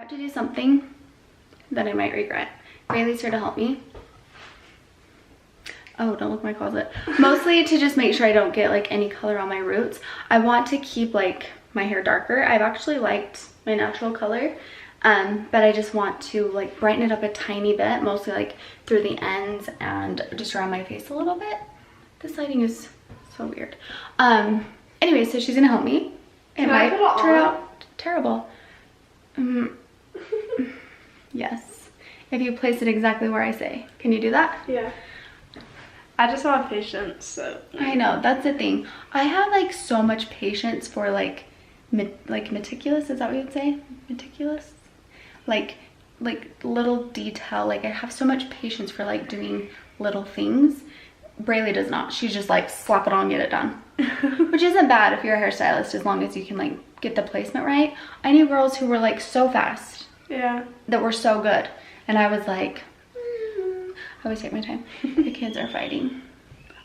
about to do something that I might regret. Brailee's here to help me. Oh, don't look in my closet. Mostly to just make sure I don't get like any color on my roots. I want to keep like my hair darker. I've actually liked my natural color, but I just want to like brighten it up a tiny bit, mostly like through the ends and just around my face a little bit. This lighting is so weird. Anyway, so she's gonna help me. It might turn out terrible. Yes, if you place it exactly where I say. Can you do that? Yeah. I just want patience, so. I know, that's the thing. I have like so much patience for like meticulous, is that what you'd say? Meticulous? Like little detail. Like I have so much patience for like doing little things. Brailee does not. She's just like slap it on, get it done. Which isn't bad if you're a hairstylist, as long as you can like get the placement right. I knew girls who were like so fast. Yeah. That were so good. And I was like, I always take my time. The kids are fighting.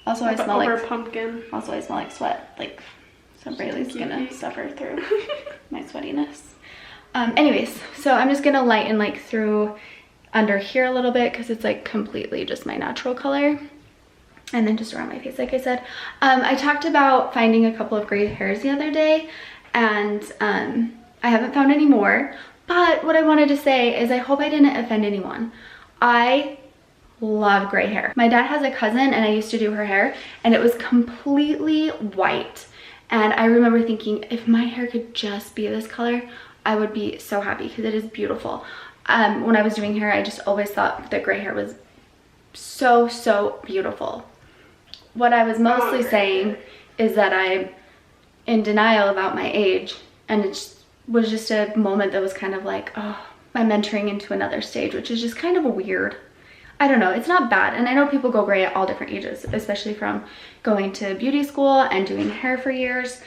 Also, I smell like pumpkin. Also, I smell like sweat. Like, so Brailee's gonna suffer through my sweatiness. Anyways, so I'm just gonna lighten like through under here a little bit because it's like completely just my natural color. And then just around my face, like I said. I talked about finding a couple of gray hairs the other day, and I haven't found any more. But what I wanted to say is I hope I didn't offend anyone. I love gray hair. My dad has a cousin and I used to do her hair, and it was completely white. And I remember thinking, if my hair could just be this color, I would be so happy because it is beautiful. When I was doing hair, I just always thought that gray hair was so beautiful. What I was mostly saying is that I'm in denial about my age, and it was just a moment that was kind of like, oh, I'm entering into another stage, which is just kind of weird. I don't know, it's not bad. And I know people go gray at all different ages, especially from going to beauty school and doing hair for years.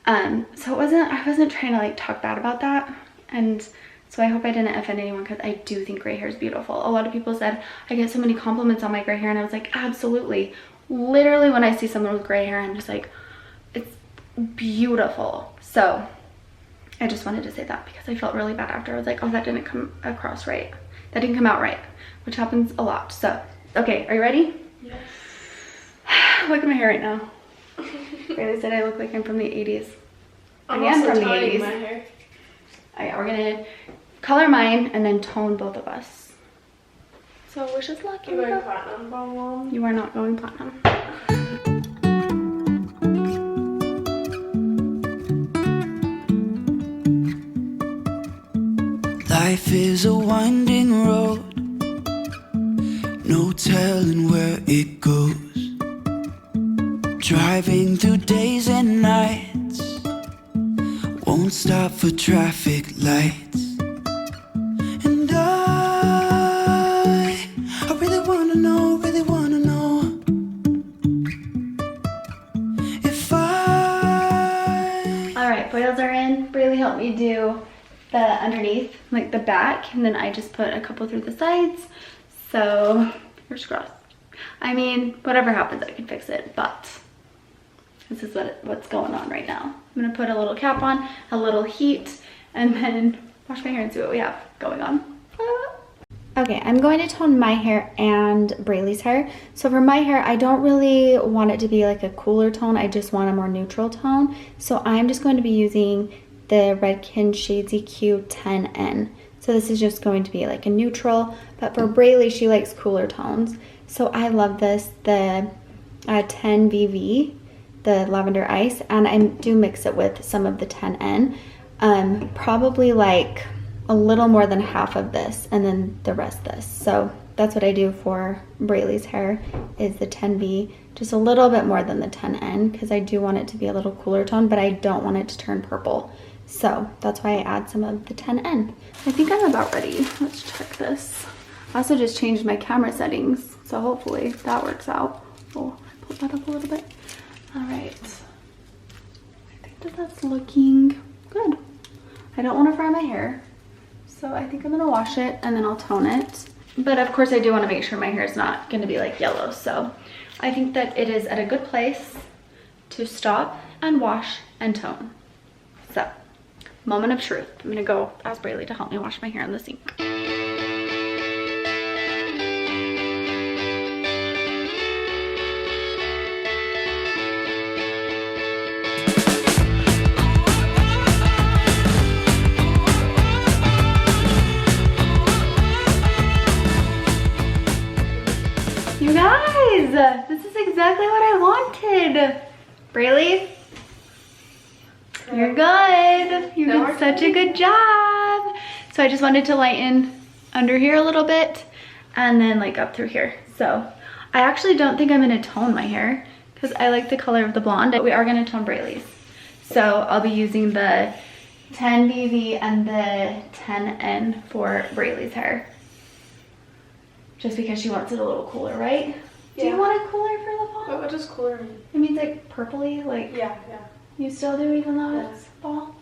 So I wasn't trying to like talk bad about that. And so I hope I didn't offend anyone, because I do think gray hair is beautiful. A lot of people said I get so many compliments on my gray hair, and I was like, absolutely. Literally, when I see someone with gray hair, I'm just like, it's beautiful. So I just wanted to say that because I felt really bad after. I was like, oh, that didn't come across right. That didn't come out right, which happens a lot. So, okay, are you ready? Yes. Look at my hair right now. Brailee said I look like I'm from the 80s. I'm I am also from the toning 80s. my hair. Alright, we're gonna color mine and then tone both of us. So wish us luck. I'm going platinum, Mom. You are not going platinum. Life is a winding road, no telling where it goes. Driving through days and nights, won't stop for traffic lights. And I really wanna know if I... Alright, foils are in. Brailee helped me do the underneath, like the back, and then I just put a couple through the sides. So, fingers crossed. I mean, whatever happens, I can fix it, but this is what's going on right now. I'm gonna put a little cap on, a little heat, and then wash my hair and see what we have going on. Okay, I'm going to tone my hair and Brailee's hair. So for my hair, I don't really want it to be like a cooler tone. I just want a more neutral tone. So I'm just going to be using the Redken Shades EQ 10N. So this is just going to be like a neutral, but for Brailee, she likes cooler tones. So I love this, the 10VV, the Lavender Ice, and I do mix it with some of the 10N. Probably like a little more than half of this, and then the rest this. So that's what I do for Brailee's hair, is the 10V, just a little bit more than the 10N, because I do want it to be a little cooler tone, but I don't want it to turn purple. So that's why I add some of the 10N. I think I'm about ready. Let's check this. I also just changed my camera settings, so hopefully that works out. Oh, I pulled that up a little bit. All right. I think that's looking good. I don't want to fry my hair, so I think I'm gonna wash it and then I'll tone it. But of course I do want to make sure my hair is not gonna be like yellow. So I think that it is at a good place to stop and wash and tone. So moment of truth. I'm gonna go ask Brailee to help me wash my hair in the sink. You guys, this is exactly what I wanted. Brailee, you're good. You did such a good job. So I just wanted to lighten under here a little bit and then like up through here. So I actually don't think I'm gonna tone my hair because I like the color of the blonde. But we are gonna tone Brailee's. So I'll be using the 10 BV and the 10N for Brailee's hair. Just because she wants it a little cooler, right? Yeah. Do you want it cooler for the fall? What does cooler mean? It means like purpley, like yeah. You still do even though it's fall?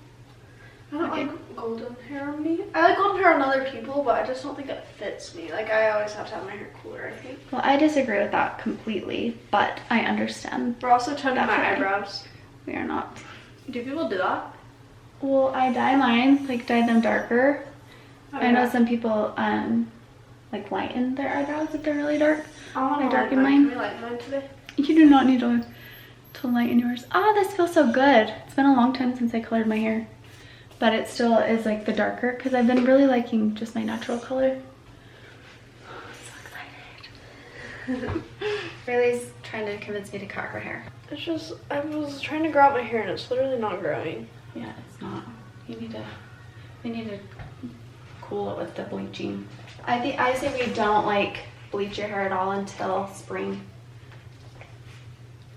I don't like golden hair on me. I like golden hair on other people, but I just don't think it fits me. Like I always have to have my hair cooler, I think. Well, I disagree with that completely, but I understand. We're also toning my eyebrows. We are not. Do people do that? Well, I dye mine, like dye them darker. I know some people like lighten their eyebrows if they're really dark. I darken mine. Can we lighten mine today? You do not need to lighten yours. Ah, this feels so good. It's been a long time since I colored my hair, but it still is like the darker because I've been really liking just my natural color. I'm so excited. Brailee's trying to convince me to cut her hair. It's just, I was trying to grow out my hair and it's literally not growing. Yeah, it's not. We need to cool it with the bleaching. I say we don't like bleach your hair at all until spring.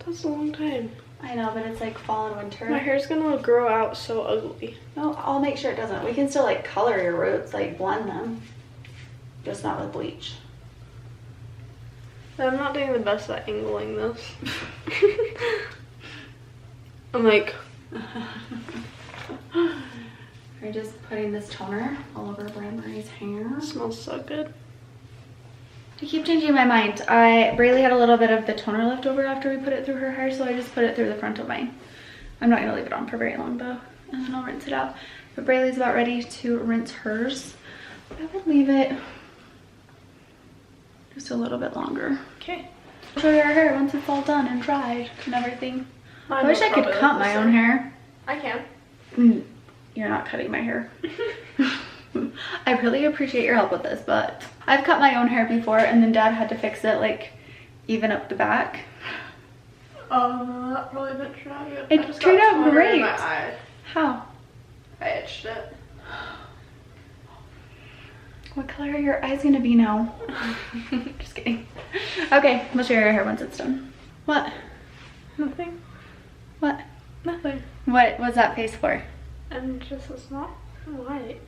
That's a long time. I know, but it's like fall and winter. My hair's gonna grow out so ugly. No, I'll make sure it doesn't. We can still like color your roots, like blend them, just not with bleach. I'm not doing the best at angling this. I'm like... We're just putting this toner all over Brailee's hair. It smells so good. I keep changing my mind. Brailee had a little bit of the toner left over after we put it through her hair, so I just put it through the front of mine. I'm not gonna leave it on for very long though, and then I'll rinse it out. But Brailee's about ready to rinse hers. I would leave it just a little bit longer. Okay. I'll show you our hair once it's all done and dried and everything. I wish I could cut my own hair. I can. You're not cutting my hair. I really appreciate your help with this, but I've cut my own hair before and then Dad had to fix it, like even up the back. That probably didn't turn out good. It turned out great. My eye. How? I itched it. What color are your eyes gonna be now? Just kidding. Okay, we'll show you your hair once it's done. What? Nothing. What? Nothing. What was that face for? And just, it's not white.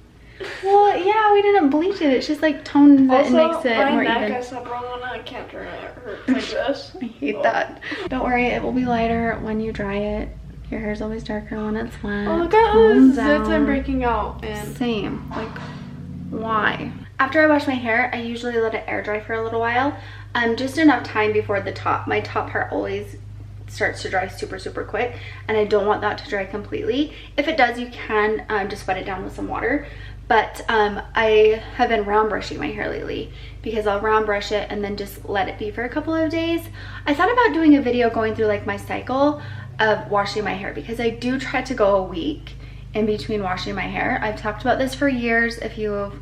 Well, yeah, we didn't bleach it. It's just like tones it and makes it more even. My neck, I slept wrong on it. I can't turn it. It hurts like this. I hate that. Don't worry, it will be lighter when you dry it. Your hair's always darker when it's wet. Oh, look at those zits I'm breaking out. And same. Like, why? After I wash my hair, I usually let it air dry for a little while. Just enough time before my top part always starts to dry super quick, and I don't want that to dry completely. If it does, you can just wet it down with some water. But I have been round brushing my hair lately because I'll round brush it and then just let it be for a couple of days. I thought about doing a video going through like my cycle of washing my hair because I do try to go a week in between washing my hair. I've talked about this for years. If you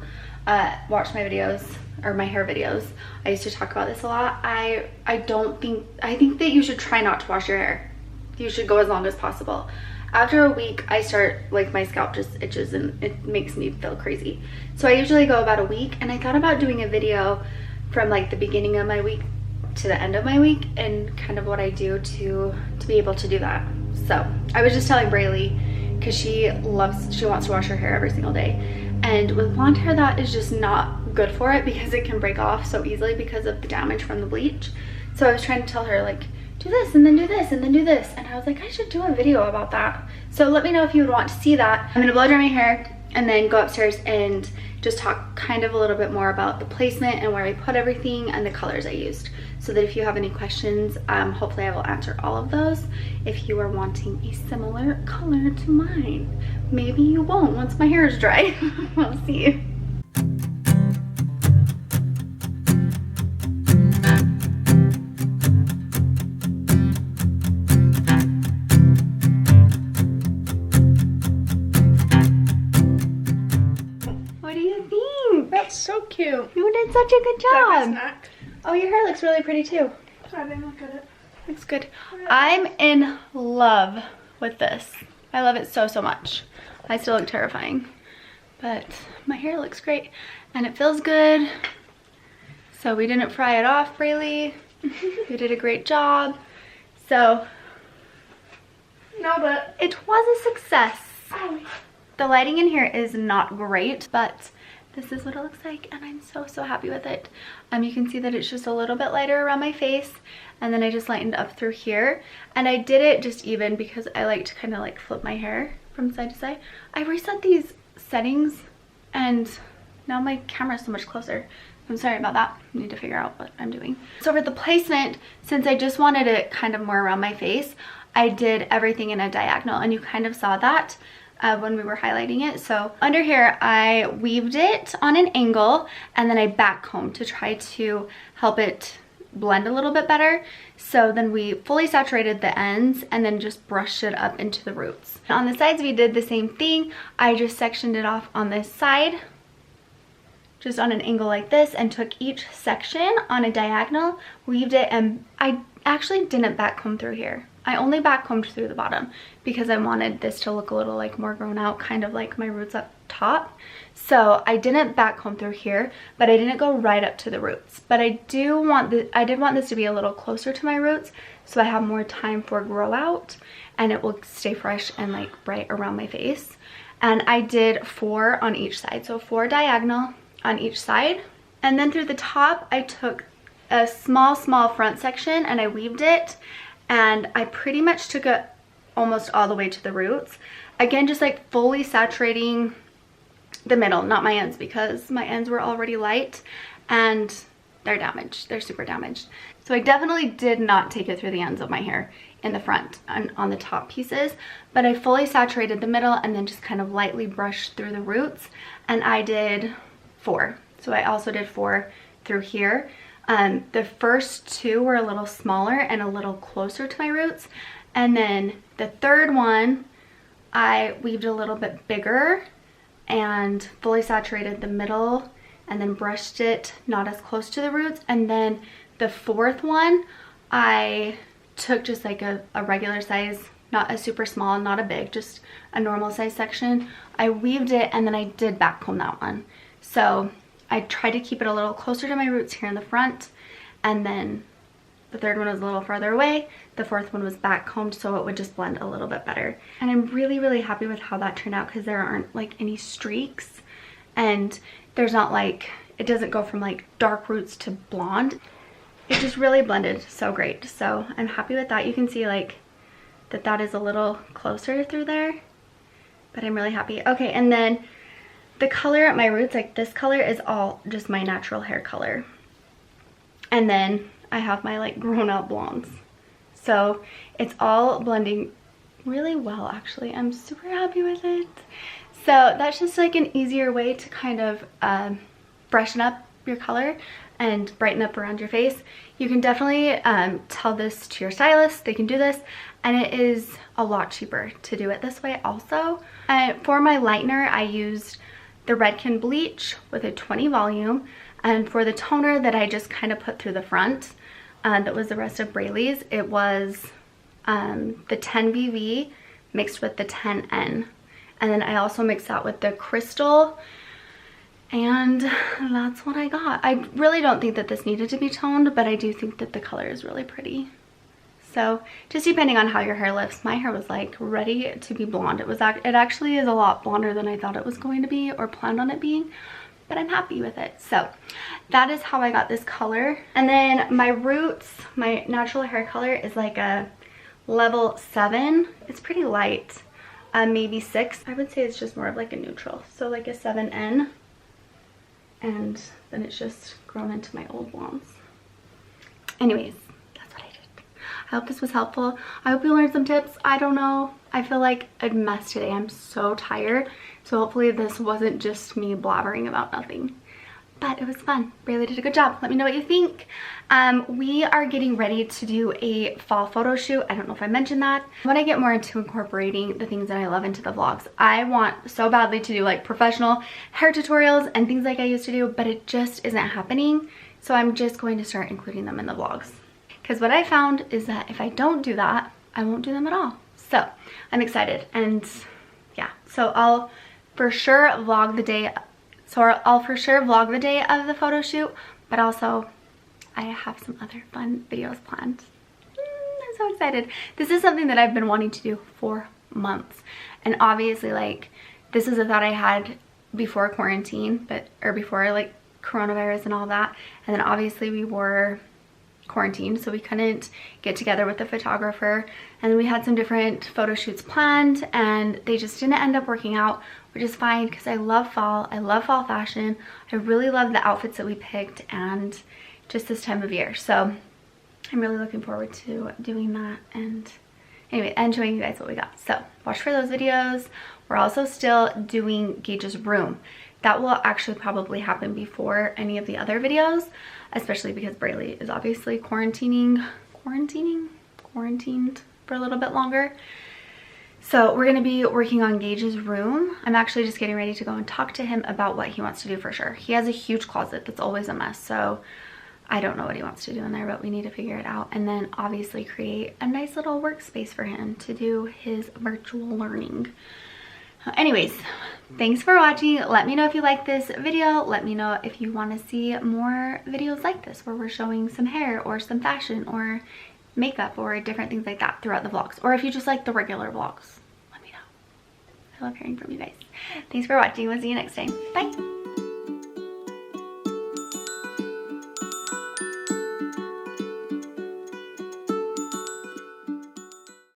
have watched my videos or my hair videos, I used to talk about this a lot. I think that you should try not to wash your hair. You should go as long as possible. After a week, I start, like, my scalp just itches and it makes me feel crazy. So I usually go about a week, and I thought about doing a video from like the beginning of my week to the end of my week and kind of what I do to be able to do that. So I was just telling Brailee, because she wants to wash her hair every single day. And with blonde hair, that is just not good for it because it can break off so easily because of the damage from the bleach. So I was trying to tell her, like, do this and then do this and then do this. And I was like, I should do a video about that. So let me know if you would want to see that. I'm gonna blow dry my hair and then go upstairs and just talk kind of a little bit more about the placement and where I put everything and the colors I used. So that if you have any questions, hopefully I will answer all of those if you are wanting a similar color to mine. maybe you won't once my hair is dry. We'll see. What do you think? That's so cute. You did such a good Is that my job. snack? Oh, your hair looks really pretty too. I didn't look at it. Looks good. I'm in love with this. I love it so, so much. I still look terrifying, but my hair looks great and it feels good. So we didn't fry it off, Brailee. You did a great job. So No, but it was a success. The lighting in here is not great, but this is what it looks like and I'm so, so happy with it. You can see that it's just a little bit lighter around my face, and then I just lightened up through here, and I did it just even because I like to kind of like flip my hair from side to side. I reset these settings and now my camera's so much closer. I'm sorry about that. I need to figure out what I'm doing. So for the placement, since I just wanted it kind of more around my face, I did everything in a diagonal, and you kind of saw that when we were highlighting it. So under here, I weaved it on an angle and then I backcombed to try to help it blend a little bit better. So then we fully saturated the ends and then just brushed it up into the roots. On the sides, we did the same thing. I just sectioned it off on this side, just on an angle like this, and took each section on a diagonal, weaved it, and I actually didn't backcomb through here. I only backcombed through the bottom because I wanted this to look a little like more grown out, kind of like my roots up top. So I didn't backcomb through here, but I didn't go right up to the roots. But I did want this to be a little closer to my roots, so I have more time for grow out and it will stay fresh and like bright around my face. And I did 4 on each side, so 4 diagonal on each side. And then through the top, I took a small front section and I weaved it, and I pretty much took it almost all the way to the roots. Again, just like fully saturating the middle, not my ends, because my ends were already light and they're damaged. They're super damaged. So I definitely did not take it through the ends of my hair in the front and on the top pieces, but I fully saturated the middle and then just kind of lightly brushed through the roots. And I did 4. So I also did 4 through here. The first 2 were a little smaller and a little closer to my roots. And then the third one, I weaved a little bit bigger and fully saturated the middle and then brushed it not as close to the roots. And then the fourth one, I took just like a regular size, not a super small, not a big, just a normal size section. I weaved it and then I did backcomb that one. So I tried to keep it a little closer to my roots here in the front, and then the third one was a little farther away. The fourth one was backcombed so it would just blend a little bit better. And I'm really, really happy with how that turned out because there aren't like any streaks, and there's not like, it doesn't go from like dark roots to blonde. It just really blended so great. So I'm happy with that. You can see like that is a little closer through there, but I'm really happy. Okay, and then the color at my roots, like this color, is all just my natural hair color. And then I have my like grown out blondes. So it's all blending really well, actually. I'm super happy with it. So that's just like an easier way to kind of freshen up your color and brighten up around your face. You can definitely tell this to your stylist. They can do this, and it is a lot cheaper to do it this way also. For my lightener, I used the Redken bleach with a 20 volume, and for the toner that I just kind of put through the front, that was the rest of Brailee's, it was the 10 VV mixed with the 10N, and then I also mixed that with the crystal, and that's what I got. I really don't think that this needed to be toned, but I do think that the color is really pretty. So just depending on how your hair lifts, my hair was like ready to be blonde. It actually is a lot blonder than I thought it was going to be or planned on it being, but I'm happy with it. So that is how I got this color. And then my roots, my natural hair color is like a level 7. It's pretty light, maybe 6. I would say it's just more of like a neutral. So like a 7N, and then it's just grown into my old blondes. Anyways, I hope this was helpful. I hope you learned some tips. I don't know. I feel like a mess today. I'm so tired. So hopefully this wasn't just me blabbering about nothing. But it was fun. Brailee did a good job. Let me know what you think. We are getting ready to do a fall photo shoot. I don't know if I mentioned that. When I get more into incorporating the things that I love into the vlogs, I want so badly to do like professional hair tutorials and things like I used to do, but it just isn't happening. So I'm just going to start including them in the vlogs. Because what I found is that if I don't do that, I won't do them at all. So I'm excited, and yeah, so I'll for sure vlog the day. So I'll for sure vlog the day of the photo shoot, but also I have some other fun videos planned. I'm so excited. This is something that I've been wanting to do for months, and obviously like this is a thought I had before quarantine, or before like coronavirus and all that, and then obviously we were quarantined, so we couldn't get together with the photographer, and we had some different photo shoots planned and they just didn't end up working out, which is fine because I love fall. I love fall fashion. I really love the outfits that we picked and just this time of year, so I'm really looking forward to doing that and anyway, and showing you guys what we got. So watch for those videos. We're also still doing Gage's room. That will actually probably happen before any of the other videos, especially because Brailee is obviously quarantined for a little bit longer. So we're gonna be working on Gage's room. I'm actually just getting ready to go and talk to him about what he wants to do for sure. He has a huge closet that's always a mess, so I don't know what he wants to do in there, but we need to figure it out. And then obviously create a nice little workspace for him to do his virtual learning. Anyways, thanks for watching. Let me know if you like this video. Let me know if you want to see more videos like this where we're showing some hair or some fashion or makeup or different things like that throughout the vlogs, or if you just like the regular vlogs. Let me know. I love hearing from you guys. Thanks for watching. We'll see you next time. Bye.